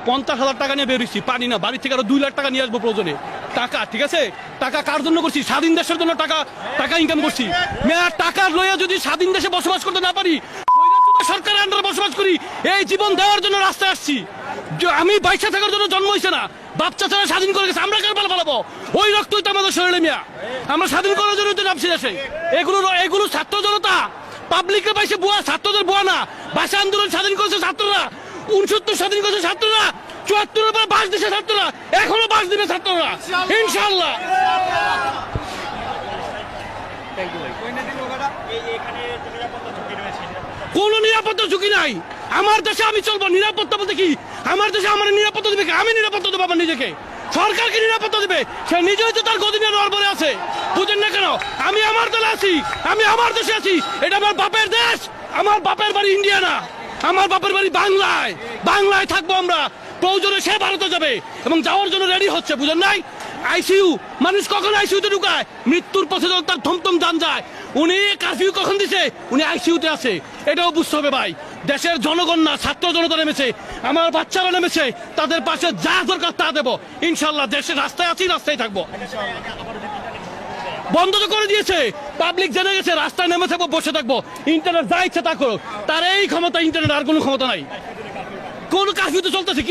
50,000 টাকা নিয়ে বেরোচ্ছি, পানি না, বাড়ি থেকে আরো 2 লাখ টাকা নিয়ে আসবো প্রয়োজনে। টাকা, ঠিক আছে, টাকা কার জন্য করছি? স্বাধীন দেশের জন্য টাকা ইনকাম করছি। মেয়ার টাকা লইয়া যদি স্বাধীন দেশে বসবাস করতে না পারি, সরকারের আন্ডারে বসবাস করি, এই জীবন দেওয়ার জন্য রাস্তায় আসছি। আমি বাইশা থাকার জন্য জন্ম হয়েছে না, বাচ্চা ছাড়া স্বাধীন করে গেছে, আমরা কার পালা পালাবো? ওই রক্তই তো আমাদের শরীরে মিয়া, আমরা স্বাধীন করার জন্য তো নামছি দেশে। এগুলো ছাত্র জনতা পাবলিকের বাইসে বুয়া, ছাত্রদের বুয়া না। ভাষা আন্দোলন স্বাধীন করেছে ছাত্ররা, 69 স্বাধীন করেছে ছাত্ররা, 74 পর বাস দিছে ছাত্ররা, এখনো বাস দিবে ছাত্ররা ইনশাআল্লাহ। কোন নিরাপত্তা ঝুঁকি নাই আমার দেশে, আমি চলবো। নিরাপত্তা বলতে কি? আমার দেশে আমার নিরাপত্তা দেবে, আমি নিরাপত্তা দেবো আমার নিজেকে। সরকারকে নিরাপত্তা দেবে, সে নিজেই তো তার গদি নিয়ে নড়বড়ে আছে। বুঝেন না কেন? আমি আমার দলে আছি, আমি আমার দেশে আছি। এটা আমার বাপের দেশ, আমার বাপের বাড়ি ইন্ডিয়া না, আমার বাপের বাড়ি বাংলায়। বাংলায় থাকবো আমরা, প্রয়োজনে সে ভারতে যাবে এবং যাওয়ার জন্য রেডি হচ্ছে। বুঝেন নাই? আইসিইউ, মানুষ কখন আইসিইউতে ঢুকায়? মৃত্যুর পথে যখন তার থমথম যান যায়। উনি কারফিউ কখন দিছে? উনি আইসিইউতে আছে। এটাও বুঝতে হবে ভাই, দেশের জনগণ না, ছাত্র জনতা নেমেছে, আমার বাচ্চারা নেমেছে, তাদের পাশে যা দরকার তা দেবো ইনশাল্লাহ। দেশের রাস্তায় আছি, রাস্তায় থাকবো। বন্ধ তো করে দিয়েছে, পাবলিক জেনে গেছে, রাস্তায় নেমে থাকবো, বসে থাকবো, ইন্টারনেট যা ইচ্ছে তা করো। তার এই ক্ষমতা, ইন্টারনেট আর কোনো ক্ষমতা নাই। কোন কারফিউ তো চলতেছে।